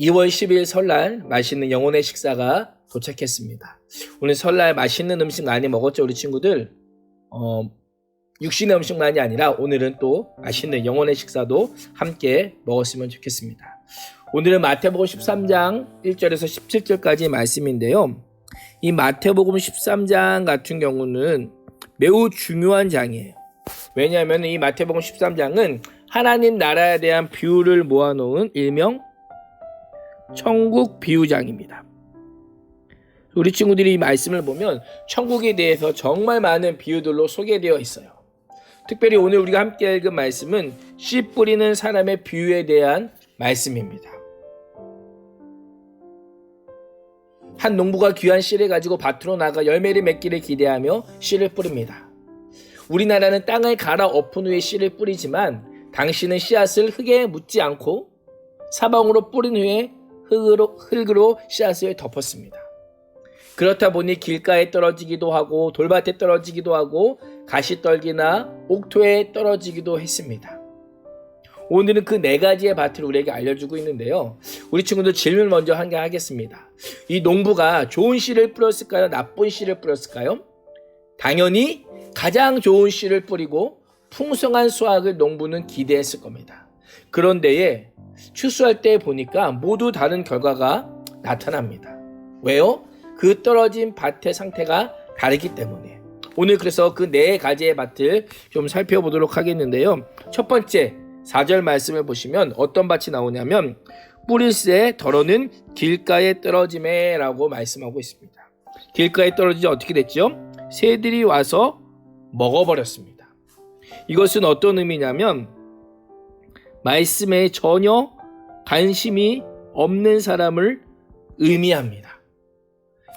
2월 10일 설날 맛있는 영혼의 식사가 도착했습니다. 오늘 설날 맛있는 음식 많이 먹었죠, 우리 친구들? 육신의 음식만이 아니라 오늘은 또 맛있는 영혼의 식사도 함께 먹었으면 좋겠습니다. 오늘은 마태복음 13장 1절에서 17절까지 말씀인데요. 이 마태복음 13장 같은 경우는 매우 중요한 장이에요. 왜냐하면 이 마태복음 13장은 하나님 나라에 대한 비유를 모아놓은 일명 천국 비유장입니다. 우리 친구들이 이 말씀을 보면 천국에 대해서 정말 많은 비유들로 소개되어 있어요. 특별히 오늘 우리가 함께 읽은 말씀은 씨 뿌리는 사람의 비유에 대한 말씀입니다. 한 농부가 귀한 씨를 가지고 밭으로 나가 열매를 맺기를 기대하며 씨를 뿌립니다. 우리나라는 땅을 갈아 엎은 후에 씨를 뿌리지만 당신은 씨앗을 흙에 묻지 않고 사방으로 뿌린 후에 흙으로 씨앗을 덮었습니다. 그렇다 보니 길가에 떨어지기도 하고 돌밭에 떨어지기도 하고 가시떨기나 옥토에 떨어지기도 했습니다. 오늘은 그 네 가지의 밭을 우리에게 알려주고 있는데요. 우리 친구들 질문 먼저 한 개 하겠습니다. 이 농부가 좋은 씨를 뿌렸을까요? 나쁜 씨를 뿌렸을까요? 당연히 가장 좋은 씨를 뿌리고 풍성한 수확을 농부는 기대했을 겁니다. 그런데 추수할 때 보니까 모두 다른 결과가 나타납니다. 왜요? 그 떨어진 밭의 상태가 다르기 때문에. 오늘 그래서 그 네 가지의 밭을 좀 살펴보도록 하겠는데요. 첫 번째 4절 말씀을 보시면 어떤 밭이 나오냐면 뿌릴새 덜어는 길가에 떨어짐에 라고 말씀하고 있습니다. 길가에 떨어지지 어떻게 됐죠? 새들이 와서 먹어버렸습니다. 이것은 어떤 의미냐면 말씀에 전혀 관심이 없는 사람을 의미합니다.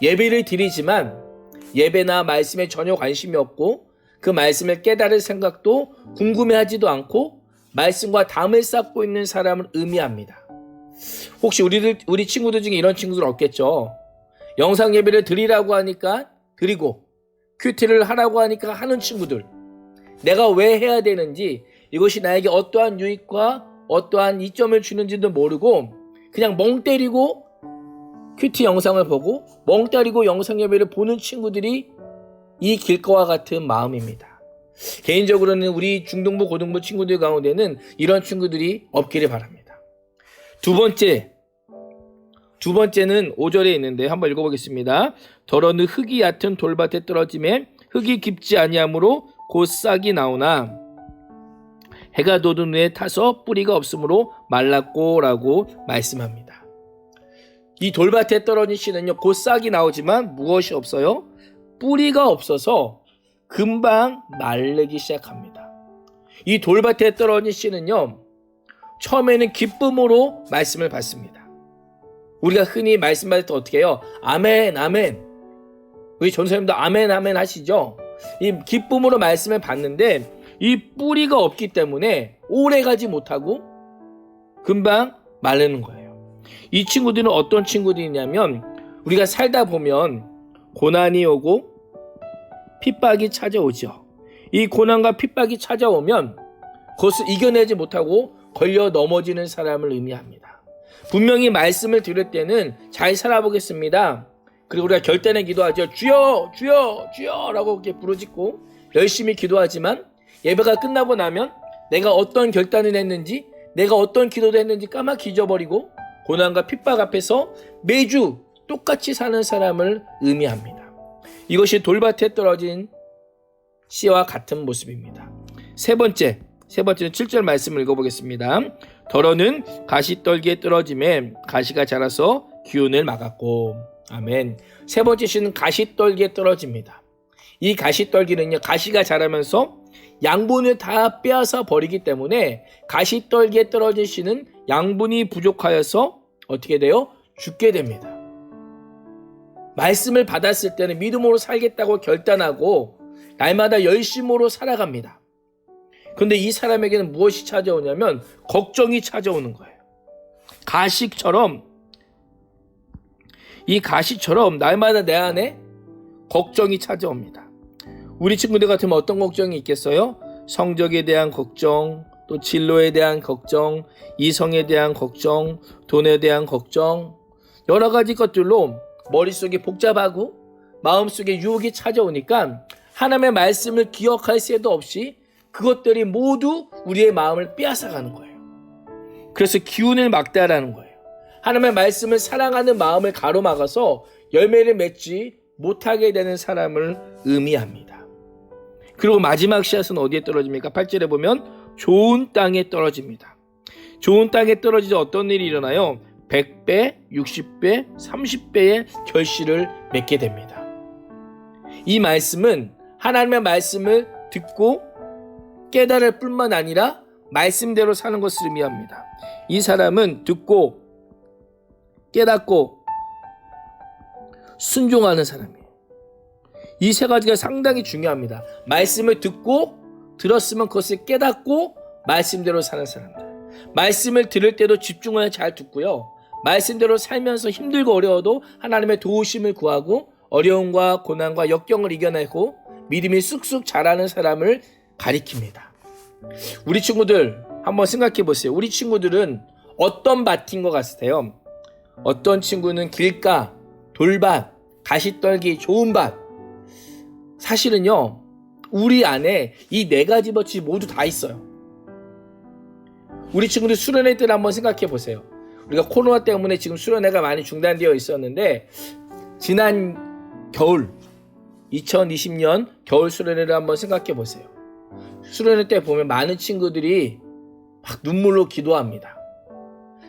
예배를 드리지만 예배나 말씀에 전혀 관심이 없고 그 말씀을 깨달을 생각도 궁금해하지도 않고 말씀과 담을 쌓고 있는 사람을 의미합니다. 혹시 우리 친구들 중에 이런 친구들 없겠죠? 영상 예배를 드리라고 하니까 드리고 큐티를 하라고 하니까 하는 친구들. 내가 왜 해야 되는지, 이것이 나에게 어떠한 유익과 어떠한 이점을 주는지도 모르고 그냥 멍 때리고 큐티 영상을 보고 멍 때리고 영상 예배를 보는 친구들이 이 길가와 같은 마음입니다. 개인적으로는 우리 중등부 고등부 친구들 가운데는 이런 친구들이 없기를 바랍니다. 두 번째는 5절에 있는데 한번 읽어보겠습니다. 더러는 흙이 얕은 돌밭에 떨어짐에 흙이 깊지 아니하므로 곧 싹이 나오나 해가 돋은 후에 타서 뿌리가 없으므로 말랐고 라고 말씀합니다. 이 돌밭에 떨어진 씨는요, 곧 싹이 나오지만 무엇이 없어요? 뿌리가 없어서 금방 마르기 시작합니다. 이 돌밭에 떨어진 씨는요, 처음에는 기쁨으로 말씀을 받습니다. 우리가 흔히 말씀 받을 때 어떻게 해요? 아멘, 아멘. 우리 전사님도 아멘, 아멘 하시죠? 이 기쁨으로 말씀을 받는데 이 뿌리가 없기 때문에 오래 가지 못하고 금방 마르는 거예요. 이 친구들은 어떤 친구들이냐면 우리가 살다 보면 고난이 오고 핍박이 찾아오죠. 이 고난과 핍박이 찾아오면 그것을 이겨내지 못하고 걸려 넘어지는 사람을 의미합니다. 분명히 말씀을 들을 때는 잘 살아보겠습니다. 그리고 우리가 결단의 기도하죠. 주여 주여 주여 라고 이렇게 부르짖고 열심히 기도하지만 예배가 끝나고 나면 내가 어떤 결단을 했는지 내가 어떤 기도를 했는지 까맣게 잊어버리고 고난과 핍박 앞에서 매주 똑같이 사는 사람을 의미합니다. 이것이 돌밭에 떨어진 씨와 같은 모습입니다. 세 번째는 7절 말씀을 읽어보겠습니다. 더러는 가시떨기에 떨어짐에 가시가 자라서 기운을 막았고. 아멘. 세 번째 씨는 가시떨기에 떨어집니다. 이 가시떨기는요, 가시가 자라면서 양분을 다 빼앗아 버리기 때문에 가시떨기에 떨어진 씨는 양분이 부족하여서 어떻게 돼요? 죽게 됩니다. 말씀을 받았을 때는 믿음으로 살겠다고 결단하고 날마다 열심으로 살아갑니다. 그런데 이 사람에게는 무엇이 찾아오냐면 걱정이 찾아오는 거예요. 이 가시처럼 날마다 내 안에 걱정이 찾아옵니다. 우리 친구들 같으면 어떤 걱정이 있겠어요? 성적에 대한 걱정, 또 진로에 대한 걱정, 이성에 대한 걱정, 돈에 대한 걱정, 여러 가지 것들로 머릿속이 복잡하고 마음속에 유혹이 찾아오니까 하나님의 말씀을 기억할 새도 없이 그것들이 모두 우리의 마음을 빼앗아가는 거예요. 그래서 기운을 막다라는 거예요. 하나님의 말씀을 사랑하는 마음을 가로막아서 열매를 맺지 못하게 되는 사람을 의미합니다. 그리고 마지막 씨앗은 어디에 떨어집니까? 8절에 보면 좋은 땅에 떨어집니다. 좋은 땅에 떨어지자 어떤 일이 일어나요? 100배, 60배, 30배의 결실을 맺게 됩니다. 이 말씀은 하나님의 말씀을 듣고 깨달을 뿐만 아니라 말씀대로 사는 것을 의미합니다. 이 사람은 듣고 깨닫고 순종하는 사람이에요. 이 세 가지가 상당히 중요합니다. 말씀을 듣고 들었으면 그것을 깨닫고 말씀대로 사는 사람들. 말씀을 들을 때도 집중을 잘 듣고요. 말씀대로 살면서 힘들고 어려워도 하나님의 도우심을 구하고 어려움과 고난과 역경을 이겨내고 믿음이 쑥쑥 자라는 사람을 가리킵니다. 우리 친구들 한번 생각해 보세요. 우리 친구들은 어떤 밭인 것 같으세요? 어떤 친구는 길가, 돌밭, 가시떨기, 좋은 밭. 사실은요, 우리 안에 이 네 가지 밭이 모두 다 있어요. 우리 친구들 수련회 때를 한번 생각해 보세요. 우리가 코로나 때문에 지금 수련회가 많이 중단되어 있었는데 지난 겨울 2020년 겨울 수련회를 한번 생각해 보세요. 수련회 때 보면 많은 친구들이 막 눈물로 기도합니다.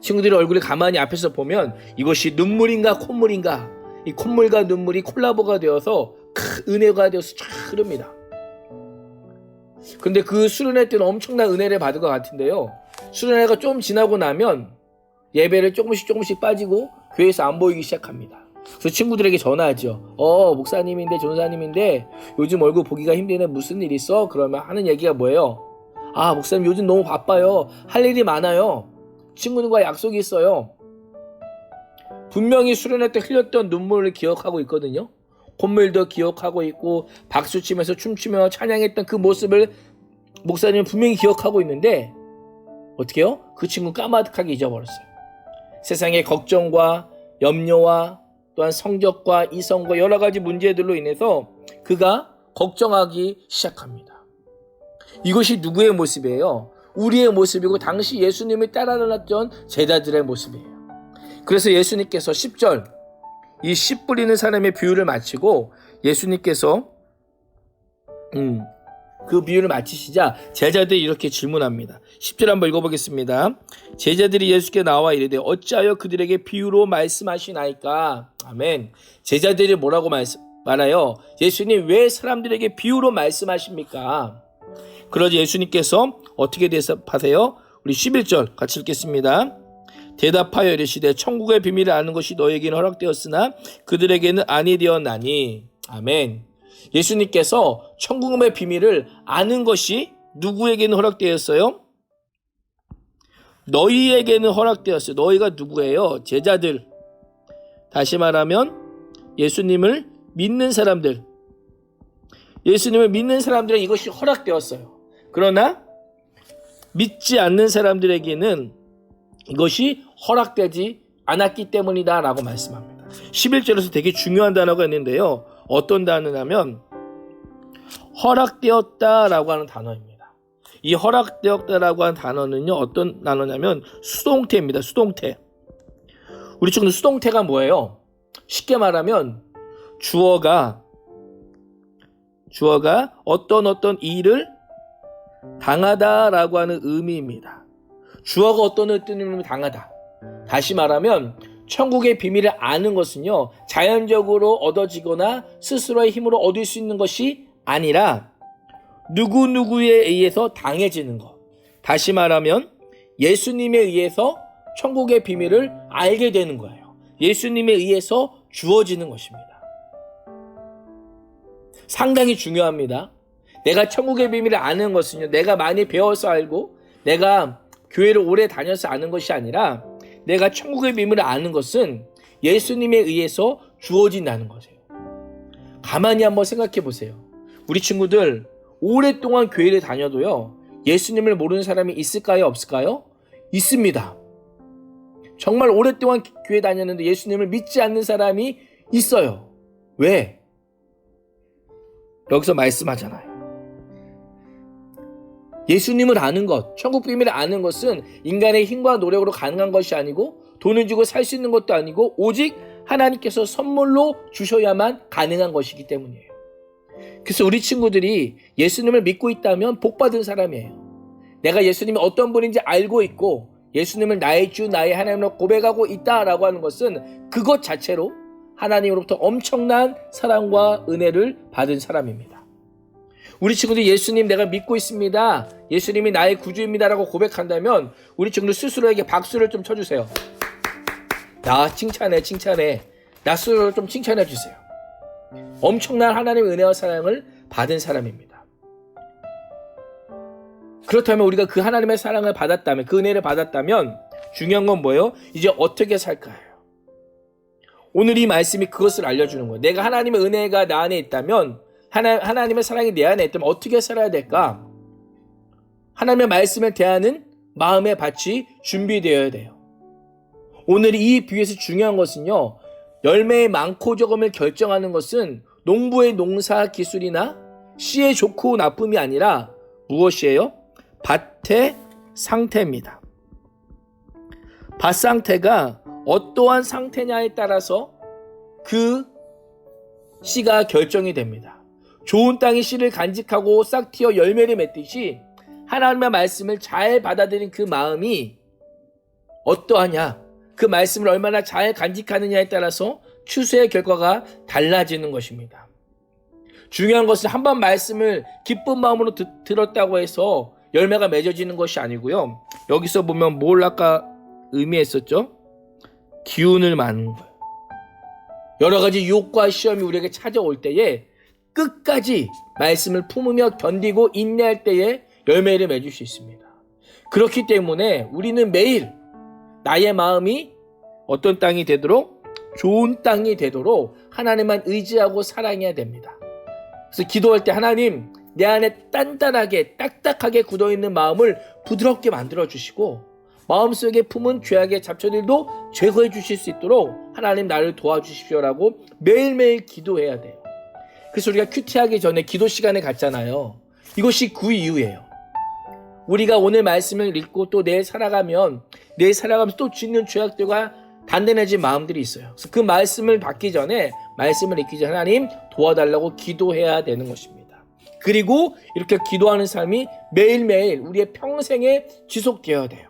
친구들의 얼굴이 가만히 앞에서 보면 이것이 눈물인가 콧물인가, 이 콧물과 눈물이 콜라보가 되어서 은혜가 되어서 쫙 흐릅니다. 근데 그 수련회 때는 엄청난 은혜를 받은 것 같은데요, 수련회가 좀 지나고 나면 예배를 조금씩 빠지고 교회에서 안 보이기 시작합니다. 그래서 친구들에게 전화하죠. 목사님인데 전사님인데 요즘 얼굴 보기가 힘드네, 무슨 일 있어? 그러면 하는 얘기가 뭐예요? 목사님 요즘 너무 바빠요. 할 일이 많아요. 친구들과 약속이 있어요. 분명히 수련회 때 흘렸던 눈물을 기억하고 있거든요. 콧물도 기억하고 있고 박수치면서 춤추며 찬양했던 그 모습을 목사님은 분명히 기억하고 있는데 어떻게 해요? 그 친구 까마득하게 잊어버렸어요. 세상의 걱정과 염려와 또한 성적과 이성과 여러 가지 문제들로 인해서 그가 걱정하기 시작합니다. 이것이 누구의 모습이에요? 우리의 모습이고 당시 예수님을 따라다녔던 제자들의 모습이에요. 그래서 예수님께서 10절 이 씨 뿌리는 사람의 비유를 마치고 예수님께서 그 비유를 마치시자 제자들이 이렇게 질문합니다. 10절 한번 읽어보겠습니다. 제자들이 예수께 나와 이르되 어찌하여 그들에게 비유로 말씀하시나이까? 아멘. 제자들이 뭐라고 말해요? 예수님 왜 사람들에게 비유로 말씀하십니까? 그러자 예수님께서 어떻게 대답하세요? 우리 11절 같이 읽겠습니다. 대답하여 이르시되 천국의 비밀을 아는 것이 너에게는 허락되었으나 그들에게는 아니 되었나니. 아멘. 예수님께서 천국의 비밀을 아는 것이 누구에게는 허락되었어요? 너희에게는 허락되었어요. 너희가 누구예요? 제자들. 다시 말하면 예수님을 믿는 사람들. 예수님을 믿는 사람들은 이것이 허락되었어요. 그러나 믿지 않는 사람들에게는 이것이 허락되지 않았기 때문이다 라고 말씀합니다. 11절에서 되게 중요한 단어가 있는데요. 어떤 단어냐면 허락되었다라고 하는 단어입니다. 이 허락되었다라고 하는 단어는요, 어떤 단어냐면 수동태입니다. 수동태. 우리 친구들 수동태가 뭐예요? 쉽게 말하면 주어가 어떤 일을 당하다라고 하는 의미입니다. 주어가 어떤 의미를 당하다. 다시 말하면 천국의 비밀을 아는 것은요, 자연적으로 얻어지거나 스스로의 힘으로 얻을 수 있는 것이 아니라 누구누구에 의해서 당해지는 것. 다시 말하면 예수님에 의해서 천국의 비밀을 알게 되는 거예요. 예수님에 의해서 주어지는 것입니다. 상당히 중요합니다. 내가 천국의 비밀을 아는 것은요, 내가 많이 배워서 알고 내가 교회를 오래 다녀서 아는 것이 아니라 내가 천국의 비밀을 아는 것은 예수님에 의해서 주어진다는 것이에요. 가만히 한번 생각해 보세요. 우리 친구들 오랫동안 교회를 다녀도요, 예수님을 모르는 사람이 있을까요? 없을까요? 있습니다. 정말 오랫동안 교회 다녔는데 예수님을 믿지 않는 사람이 있어요. 왜? 여기서 말씀하잖아요. 예수님을 아는 것, 천국 비밀을 아는 것은 인간의 힘과 노력으로 가능한 것이 아니고 돈을 주고 살 수 있는 것도 아니고 오직 하나님께서 선물로 주셔야만 가능한 것이기 때문이에요. 그래서 우리 친구들이 예수님을 믿고 있다면 복받은 사람이에요. 내가 예수님이 어떤 분인지 알고 있고 예수님을 나의 주, 나의 하나님으로 고백하고 있다라고 하는 것은 그것 자체로 하나님으로부터 엄청난 사랑과 은혜를 받은 사람입니다. 우리 친구들이 예수님 내가 믿고 있습니다. 예수님이 나의 구주입니다라고 고백한다면 우리 친구들 스스로에게 박수를 좀 쳐주세요. 나 칭찬해. 나 스스로를 좀 칭찬해 주세요. 엄청난 하나님의 은혜와 사랑을 받은 사람입니다. 그렇다면 우리가 그 하나님의 사랑을 받았다면, 그 은혜를 받았다면 중요한 건 뭐예요? 이제 어떻게 살까요? 오늘 이 말씀이 그것을 알려주는 거예요. 내가 하나님의 은혜가 나 안에 있다면, 하나님의 사랑이 내 안에 있다면 어떻게 살아야 될까? 하나님의 말씀을 대하는 마음의 밭이 준비되어야 돼요. 오늘 이 비유에서 중요한 것은요, 열매의 많고 적음을 결정하는 것은 농부의 농사 기술이나 씨의 좋고 나쁨이 아니라 무엇이에요? 밭의 상태입니다. 밭 상태가 어떠한 상태냐에 따라서 그 씨가 결정이 됩니다. 좋은 땅이 씨를 간직하고 싹 튀어 열매를 맺듯이 하나님의 말씀을 잘 받아들인 그 마음이 어떠하냐, 그 말씀을 얼마나 잘 간직하느냐에 따라서 추수의 결과가 달라지는 것입니다. 중요한 것은 한번 말씀을 기쁜 마음으로 들었다고 해서 열매가 맺어지는 것이 아니고요. 여기서 보면 뭘 아까 의미했었죠? 기운을 많은 거예요. 여러 가지 유혹과 시험이 우리에게 찾아올 때에 끝까지 말씀을 품으며 견디고 인내할 때에 열매를 맺을 수 있습니다. 그렇기 때문에 우리는 매일 나의 마음이 어떤 땅이 되도록, 좋은 땅이 되도록 하나님만 의지하고 사랑해야 됩니다. 그래서 기도할 때 하나님, 내 안에 단단하게 딱딱하게 굳어있는 마음을 부드럽게 만들어주시고 마음속에 품은 죄악의 잡초들도 제거해 주실 수 있도록 하나님 나를 도와주십시오라고 매일매일 기도해야 돼요. 그래서 우리가 큐티하기 전에 기도 시간에 갔잖아요. 이것이 그 이유예요. 우리가 오늘 말씀을 읽고 또 내일 살아가면 내일 살아가면서 또 짓는 죄악들과 단단해진 마음들이 있어요. 그래서 그 말씀을 받기 전에, 말씀을 읽기 전에 하나님 도와달라고 기도해야 되는 것입니다. 그리고 이렇게 기도하는 삶이 매일매일 우리의 평생에 지속되어야 돼요.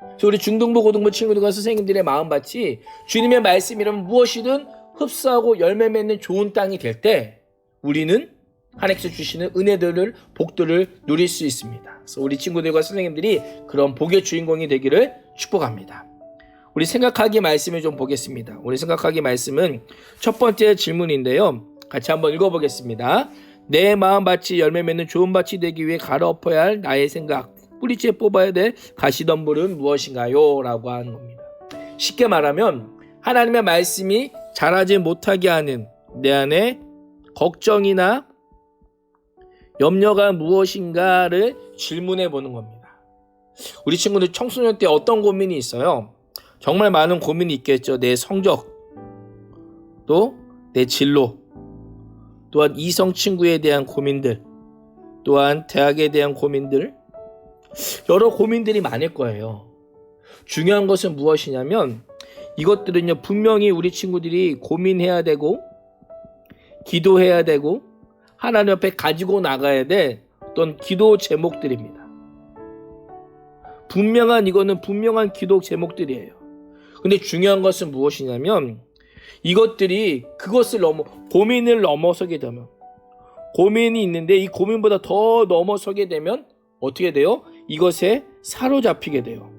그래서 우리 중등부, 고등부 친구들과 선생님들의 마음밭이 주님의 말씀이라면 무엇이든 흡수하고 열매 맺는 좋은 땅이 될 때 우리는 하나님께서 주시는 은혜들을, 복들을 누릴 수 있습니다. 그래서 우리 친구들과 선생님들이 그런 복의 주인공이 되기를 축복합니다. 우리 생각하기 말씀을 좀 보겠습니다. 우리 생각하기 말씀은 첫 번째 질문인데요. 같이 한번 읽어보겠습니다. 내 마음밭이 열매 맺는 좋은 밭이 되기 위해 갈아엎어야 할 나의 생각, 뿌리째 뽑아야 될 가시덤불은 무엇인가요? 라고 하는 겁니다. 쉽게 말하면 하나님의 말씀이 자라지 못하게 하는 내 안에 걱정이나 염려가 무엇인가를 질문해 보는 겁니다. 우리 친구들 청소년 때 어떤 고민이 있어요? 정말 많은 고민이 있겠죠. 내 성적, 또 내 진로, 또한 이성 친구에 대한 고민들, 또한 대학에 대한 고민들, 여러 고민들이 많을 거예요. 중요한 것은 무엇이냐면 이것들은요, 분명히 우리 친구들이 고민해야 되고 기도해야 되고 하나님 앞에 가지고 나가야 될 어떤 기도 제목들입니다. 이거는 분명한 기도 제목들이에요. 근데 중요한 것은 무엇이냐면 이것들이 그것을 고민을 넘어서게 되면, 고민이 있는데 이 고민보다 더 넘어서게 되면 어떻게 돼요? 이것에 사로잡히게 돼요.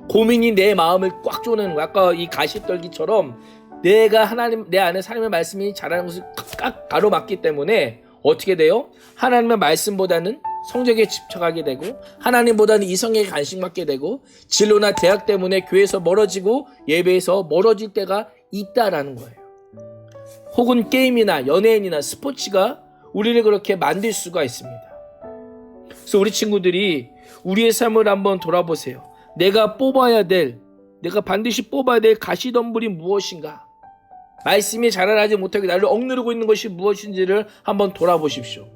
고민이 내 마음을 꽉 조는, 아까 이 가시떨기처럼 내가 내 안에 하나님의 말씀이 자라는 것을 꽉 가로막기 때문에 어떻게 돼요? 하나님의 말씀보다는 성적에 집착하게 되고 하나님보다는 이성에 관심받게 되고 진로나 대학 때문에 교회에서 멀어지고 예배에서 멀어질 때가 있다라는 거예요. 혹은 게임이나 연예인이나 스포츠가 우리를 그렇게 만들 수가 있습니다. 그래서 우리 친구들이 우리의 삶을 한번 돌아보세요. 내가 반드시 뽑아야 될 가시덤불이 무엇인가? 말씀이 자라나지 못하게 나를 억누르고 있는 것이 무엇인지를 한번 돌아보십시오.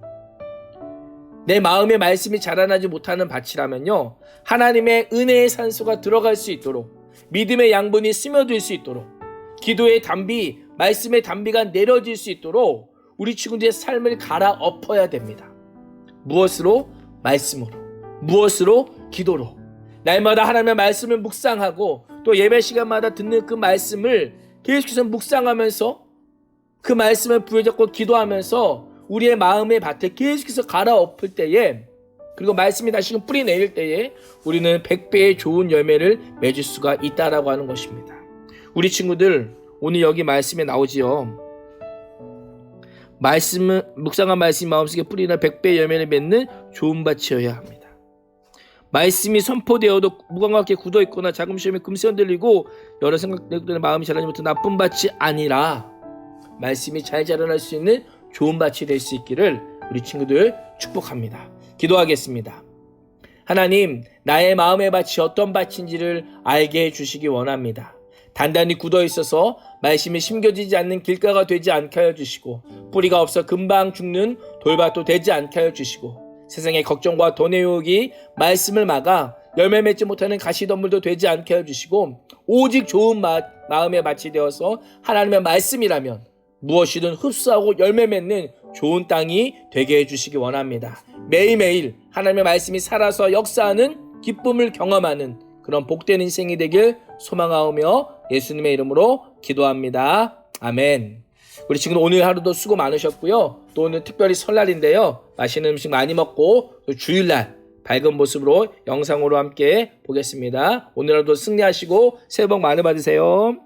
내 마음에 말씀이 자라나지 못하는 밭이라면요, 하나님의 은혜의 산소가 들어갈 수 있도록, 믿음의 양분이 스며들 수 있도록, 기도의 담비, 말씀의 담비가 내려질 수 있도록 우리 친구들의 삶을 갈아엎어야 됩니다. 무엇으로? 말씀으로. 무엇으로? 기도로. 날마다 하나님의 말씀을 묵상하고 또 예배 시간마다 듣는 그 말씀을 계속해서 묵상하면서 그 말씀을 부여잡고 기도하면서 우리의 마음의 밭을 계속해서 갈아엎을 때에, 그리고 말씀이 다시금 뿌리 내릴 때에 우리는 100배의 좋은 열매를 맺을 수가 있다라고 하는 것입니다. 우리 친구들, 오늘 여기 말씀에 나오지요. 묵상한 말씀이 마음속에 뿌리나 100배의 열매를 맺는 좋은 밭이어야 합니다. 말씀이 선포되어도 무감각하게 굳어있거나 작은 시험에 금세 흔들리고 여러 생각들의 마음이 자라지 못한 나쁜 밭이 아니라 말씀이 잘 자라날 수 있는 좋은 밭이 될 수 있기를 우리 친구들 축복합니다. 기도하겠습니다. 하나님, 나의 마음의 밭이 어떤 밭인지를 알게 해주시기 원합니다. 단단히 굳어있어서 말씀이 심겨지지 않는 길가가 되지 않게 하여 주시고, 뿌리가 없어 금방 죽는 돌밭도 되지 않게 하여 주시고, 세상의 걱정과 돈의 유혹이 말씀을 막아 열매 맺지 못하는 가시덤불도 되지 않게 하여 주시고, 오직 좋은 마음의 밭이 되어서 하나님의 말씀이라면 무엇이든 흡수하고 열매 맺는 좋은 땅이 되게 해주시기 원합니다. 매일매일 하나님의 말씀이 살아서 역사하는 기쁨을 경험하는 그런 복된 인생이 되길 소망하오며 예수님의 이름으로 기도합니다. 아멘. 우리 친구들 오늘 하루도 수고 많으셨고요. 또 오늘 특별히 설날인데요. 맛있는 음식 많이 먹고 또 주일날 밝은 모습으로 영상으로 함께 보겠습니다. 오늘 하루도 승리하시고 새해 복 많이 받으세요.